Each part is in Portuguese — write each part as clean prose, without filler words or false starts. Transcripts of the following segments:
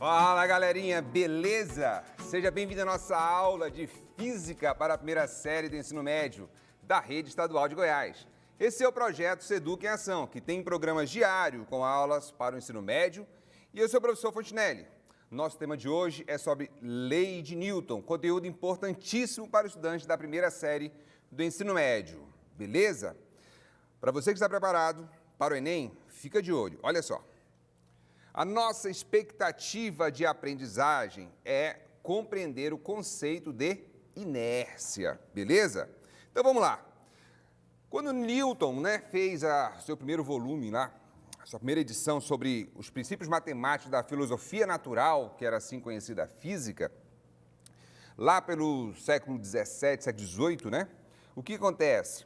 Fala galerinha, beleza? Seja bem-vindo à nossa aula de Física para a primeira série do ensino médio da Rede Estadual de Goiás. Esse é o projeto Seduc em Ação, que tem programas diários com aulas para o ensino médio. E eu sou o professor Fontinelli. Nosso tema de hoje é sobre Lei de Newton, conteúdo importantíssimo para os estudantes da primeira série do ensino médio, beleza? Para você que está preparado para o Enem, fica de olho, olha só. A nossa expectativa de aprendizagem é compreender o conceito de inércia, beleza? Então vamos lá. Quando Newton fez seu primeiro volume lá, a sua primeira edição sobre os princípios matemáticos da filosofia natural, que era assim conhecida a física, lá pelo século XVII, século XVIII, o que acontece?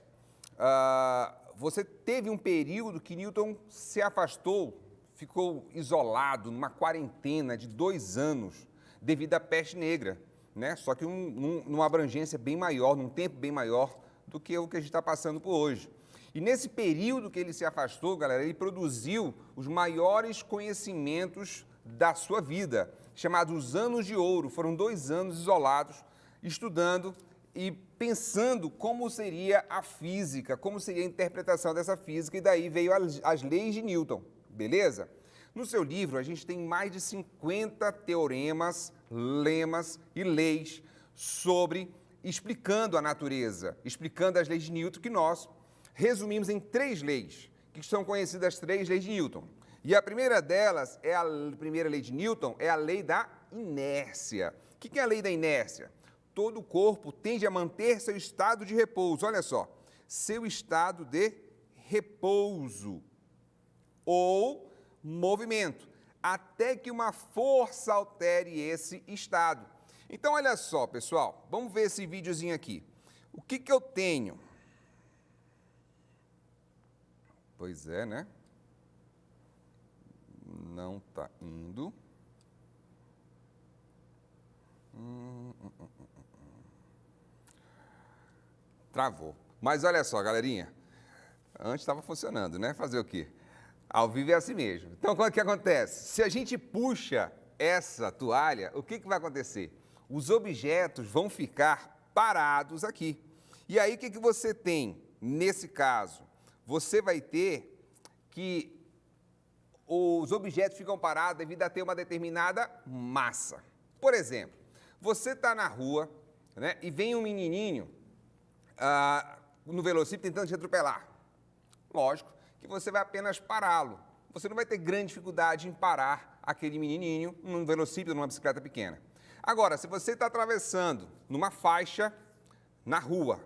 Você teve um período que Newton se afastou, ficou isolado numa quarentena de 2 anos devido à peste negra, Só que numa abrangência bem maior, num tempo bem maior do que o que a gente está passando por hoje. E nesse período que ele se afastou, galera, ele produziu os maiores conhecimentos da sua vida, chamados os Anos de Ouro. Foram 2 anos isolados, estudando e pensando como seria a física, como seria a interpretação dessa física, e daí veio as leis de Newton. Beleza? No seu livro, a gente tem mais de 50 teoremas, lemas e leis explicando a natureza, explicando as leis de Newton, que nós resumimos em 3 leis, que são conhecidas as 3 leis de Newton. E a primeira delas, a primeira lei de Newton, é a lei da inércia. O que é a lei da inércia? Todo corpo tende a manter seu estado de repouso. Olha só, seu estado de repouso ou movimento, até que uma força altere esse estado. Então, olha só, pessoal, vamos ver esse videozinho aqui. O que eu tenho? Pois é, Não está indo. Travou. Mas olha só, galerinha. Antes estava funcionando, Fazer o quê? Ao vivo é assim mesmo. Então, o que acontece? Se a gente puxa essa toalha, o que vai acontecer? Os objetos vão ficar parados aqui. E aí, o que você tem nesse caso? Você vai ter que os objetos ficam parados devido a ter uma determinada massa. Por exemplo, você está na rua, e vem um menininho no velocípede tentando te atropelar. Lógico que você vai apenas pará-lo. Você não vai ter grande dificuldade em parar aquele menininho num velocípede, numa bicicleta pequena. Agora, se você está atravessando numa faixa na rua,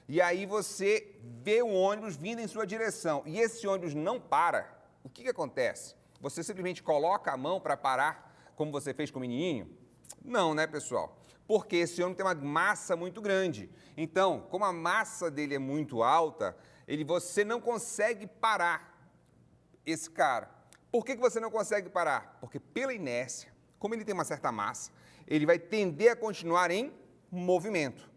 e aí você vê um ônibus vindo em sua direção, e esse ônibus não para, o que acontece? Você simplesmente coloca a mão para parar, como você fez com o menininho? Não, pessoal? Porque esse ônibus tem uma massa muito grande. Então, como a massa dele é muito alta, você não consegue parar esse cara. Por que você não consegue parar? Porque pela inércia, como ele tem uma certa massa, ele vai tender a continuar em movimento.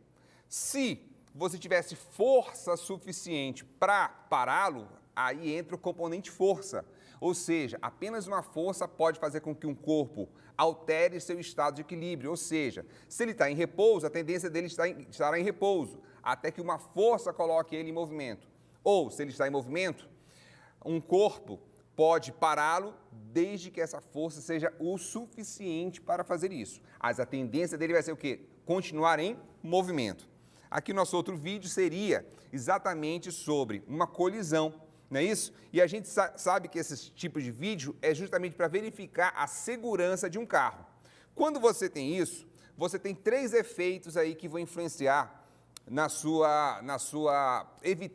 Se você tivesse força suficiente para pará-lo, aí entra o componente força. Ou seja, apenas uma força pode fazer com que um corpo altere seu estado de equilíbrio. Ou seja, se ele está em repouso, a tendência dele estará em repouso, até que uma força coloque ele em movimento. Ou, se ele está em movimento, um corpo pode pará-lo desde que essa força seja o suficiente para fazer isso. Mas a tendência dele vai ser o quê? Continuar em movimento. Aqui nosso outro vídeo seria exatamente sobre uma colisão, não é isso? E a gente sabe que esses tipos de vídeo é justamente para verificar a segurança de um carro. Quando você tem isso, você tem 3 efeitos aí que vão influenciar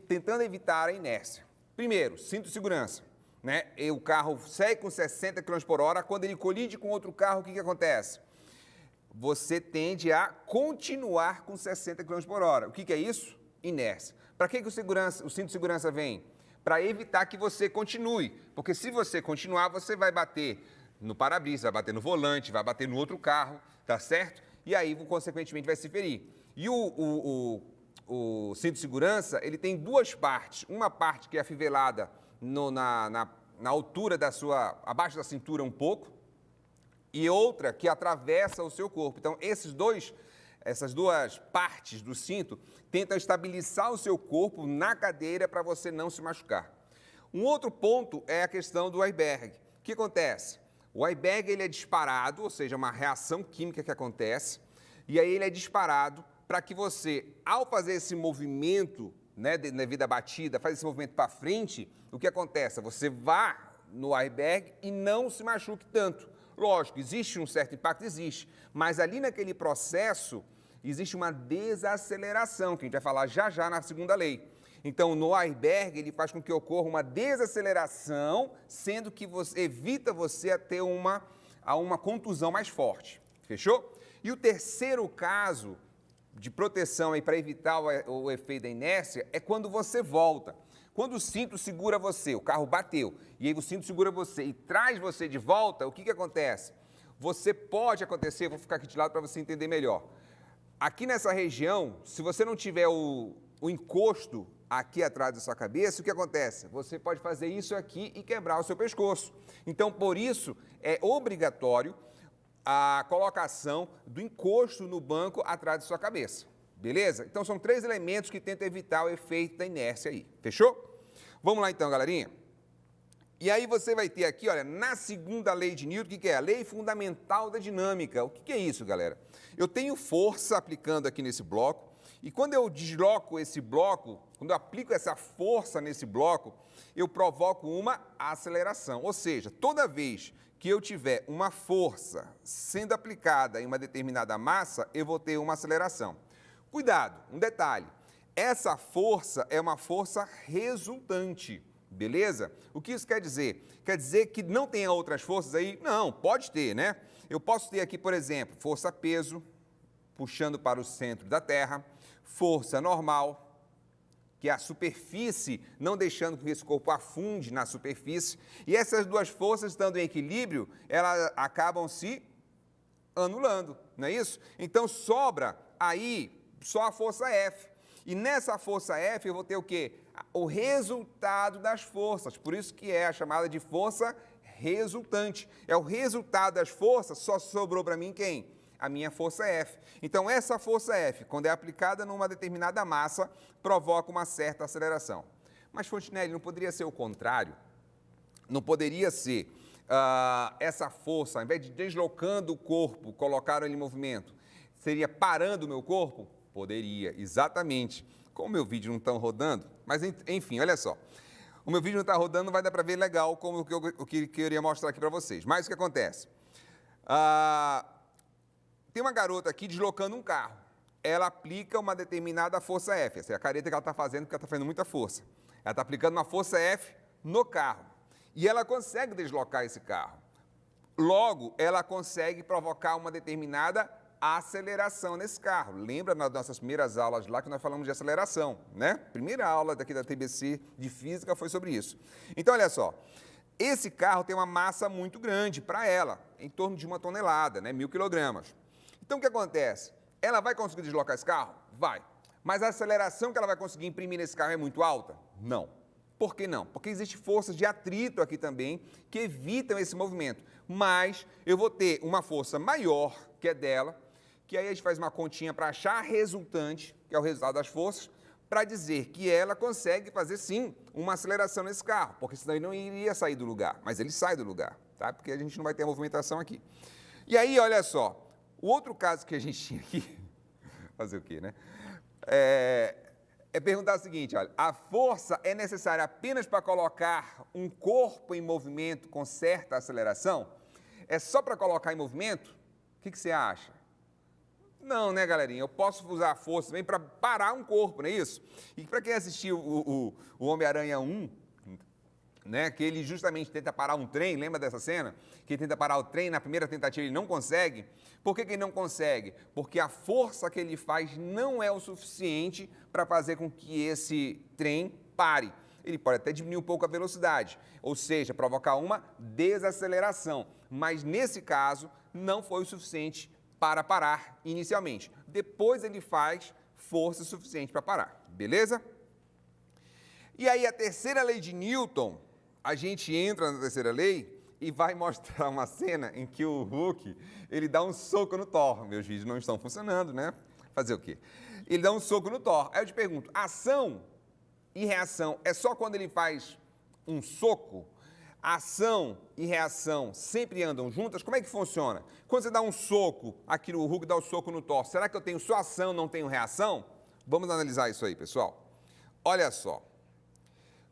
tentando evitar a inércia. Primeiro, cinto de segurança, E o carro segue com 60 km por hora, quando ele colide com outro carro, o que acontece? Você tende a continuar com 60 km por hora. O que é isso? Inércia. Para que o cinto de segurança vem? Para evitar que você continue, porque se você continuar, você vai bater no para-brisa, vai bater no volante, vai bater no outro carro, tá certo? E aí, consequentemente, vai se ferir. E o cinto de segurança, ele tem 2 partes. Uma parte que é afivelada na altura abaixo da cintura um pouco, e outra que atravessa o seu corpo. Então, essas duas partes do cinto tentam estabilizar o seu corpo na cadeira para você não se machucar. Um outro ponto é a questão do airbag. O que acontece? O airbag ele é disparado, ou seja, uma reação química que acontece, e aí ele é disparado para que você, ao fazer esse movimento, né, devido à batida, faz esse movimento para frente, o que acontece? Você vá no airbag e não se machuque tanto. Lógico, existe um certo impacto, existe, mas ali naquele processo existe uma desaceleração, que a gente vai falar já já na segunda lei. Então, no airbag, ele faz com que ocorra uma desaceleração, sendo que evita você a ter uma contusão mais forte. Fechou? E o terceiro caso de proteção para evitar o efeito da inércia é quando você volta. Quando o cinto segura você, o carro bateu, e aí o cinto segura você e traz você de volta, o que acontece? Pode acontecer, vou ficar aqui de lado para você entender melhor. Aqui nessa região, se você não tiver o encosto aqui atrás da sua cabeça, o que acontece? Você pode fazer isso aqui e quebrar o seu pescoço. Então, por isso, é obrigatório a colocação do encosto no banco atrás da sua cabeça. Beleza? Então, são 3 elementos que tentam evitar o efeito da inércia aí. Fechou? Vamos lá então, galerinha. E aí você vai ter aqui, olha, na segunda lei de Newton, o que é? A lei fundamental da dinâmica. O que é isso, galera? Eu tenho força aplicando aqui nesse bloco, e quando eu desloco esse bloco, quando eu aplico essa força nesse bloco, eu provoco uma aceleração. Ou seja, toda vez que eu tiver uma força sendo aplicada em uma determinada massa, eu vou ter uma aceleração. Cuidado, um detalhe, essa força é uma força resultante, beleza? O que isso quer dizer? Quer dizer que não tenha outras forças aí? Não, pode ter, né? Eu posso ter aqui, por exemplo, força-peso, puxando para o centro da Terra, força normal, que é a superfície, não deixando que esse corpo afunde na superfície, e essas duas forças, estando em equilíbrio, elas acabam se anulando, não é isso? Então, sobra aí só a força F. E nessa força F eu vou ter o quê? O resultado das forças, por isso que é a chamada de força resultante. É o resultado das forças, só sobrou para mim quem? A minha força F. Então, essa força F, quando é aplicada numa determinada massa, provoca uma certa aceleração. Mas, Fontinelli, não poderia ser o contrário? Não poderia ser essa força, ao invés de deslocando o corpo, colocar ele em movimento, seria parando o meu corpo? Poderia, exatamente. Como o meu vídeo não está rodando, mas enfim, olha só. O meu vídeo não está rodando, não vai dar para ver legal como o que eu queria mostrar aqui para vocês. Mas o que acontece? Tem uma garota aqui deslocando um carro. Ela aplica uma determinada força F. Essa é a careta que ela está fazendo, porque ela está fazendo muita força. Ela está aplicando uma força F no carro. E ela consegue deslocar esse carro. Logo, ela consegue provocar uma determinada aceleração nesse carro. Lembra nas nossas primeiras aulas lá que nós falamos de aceleração, né? Primeira aula daqui da TBC de Física foi sobre isso. Então, olha só. Esse carro tem uma massa muito grande para ela, em torno de 1 tonelada, né? 1.000 quilogramas. Então, o que acontece? Ela vai conseguir deslocar esse carro? Vai. Mas a aceleração que ela vai conseguir imprimir nesse carro é muito alta? Não. Por que não? Porque existem forças de atrito aqui também que evitam esse movimento. Mas eu vou ter uma força maior, que é dela, que aí a gente faz uma continha para achar a resultante, que é o resultado das forças, para dizer que ela consegue fazer, sim, uma aceleração nesse carro, porque senão ele não iria sair do lugar, mas ele sai do lugar, tá? Porque a gente não vai ter a movimentação aqui. E aí, olha só, o outro caso que a gente tinha aqui, fazer o quê, né? É perguntar o seguinte, olha, a força é necessária apenas para colocar um corpo em movimento com certa aceleração? É só para colocar em movimento? O que você acha? Não, né, galerinha? Eu posso usar a força também para parar um corpo, não é isso? E para quem assistiu o Homem-Aranha 1, né, que ele justamente tenta parar um trem, lembra dessa cena? Que ele tenta parar o trem, na primeira tentativa ele não consegue. Por que ele não consegue? Porque a força que ele faz não é o suficiente para fazer com que esse trem pare. Ele pode até diminuir um pouco a velocidade, ou seja, provocar uma desaceleração. Mas nesse caso, não foi o suficiente para parar inicialmente. Depois ele faz força suficiente para parar, beleza? E aí a terceira lei de Newton, a gente entra na terceira lei e vai mostrar uma cena em que o Hulk, ele dá um soco no Thor. Meus vídeos não estão funcionando, né? Fazer o quê? Ele dá um soco no Thor. Aí eu te pergunto, ação e reação é só quando ele faz um soco? Ação e reação sempre andam juntas? Como é que funciona? Quando você dá um soco, aqui o Hulk dá o soco no Thor, será que eu tenho só ação, não tenho reação? Vamos analisar isso aí, pessoal. Olha só.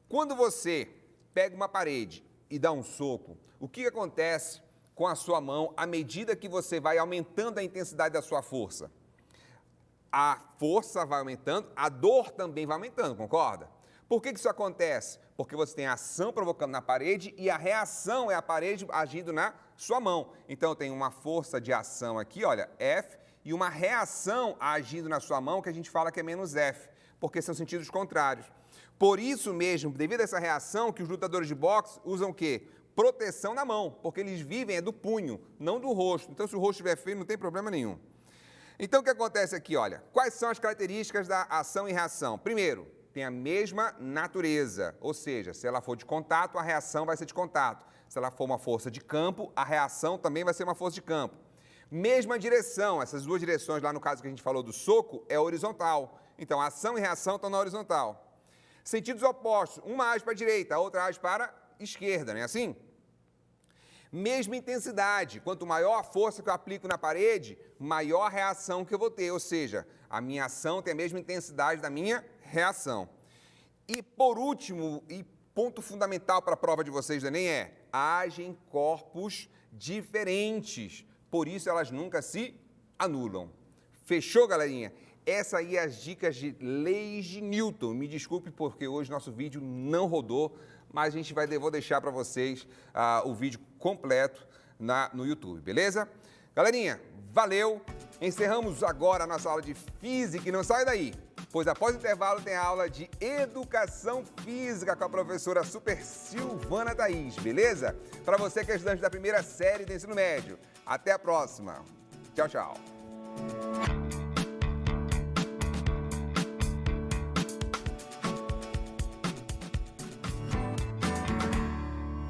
Quando você pega uma parede e dá um soco, o que acontece com a sua mão à medida que você vai aumentando a intensidade da sua força? A força vai aumentando, a dor também vai aumentando, concorda? Por que isso acontece? Porque você tem a ação provocando na parede e a reação é a parede agindo na sua mão. Então, eu tenho uma força de ação aqui, olha, F, e uma reação agindo na sua mão, que a gente fala que é menos F, porque são sentidos contrários. Por isso mesmo, devido a essa reação, que os lutadores de boxe usam o quê? Proteção na mão, porque eles vivem do punho, não do rosto. Então, se o rosto estiver feio, não tem problema nenhum. Então, o que acontece aqui, olha, quais são as características da ação e reação? Primeiro, tem a mesma natureza, ou seja, se ela for de contato, a reação vai ser de contato. Se ela for uma força de campo, a reação também vai ser uma força de campo. Mesma direção, essas duas direções lá no caso que a gente falou do soco, é horizontal. Então, a ação e reação estão na horizontal. Sentidos opostos, uma age para a direita, a outra age para a esquerda, não é assim? Mesma intensidade, quanto maior a força que eu aplico na parede, maior a reação que eu vou ter, ou seja, a minha ação tem a mesma intensidade da minha reação. E por último, e ponto fundamental para a prova de vocês do Enem é, agem corpos diferentes, por isso elas nunca se anulam. Fechou, galerinha? Essa aí é as dicas de leis de Newton. Me desculpe porque hoje nosso vídeo não rodou, mas a gente vou deixar para vocês o vídeo completo no YouTube, beleza? Galerinha, valeu! Encerramos agora a nossa aula de Física e não sai daí, pois após o intervalo tem a aula de Educação Física com a professora Super Silvana Thaís, beleza? Para você que é estudante da primeira série do ensino médio. Até a próxima. Tchau, tchau.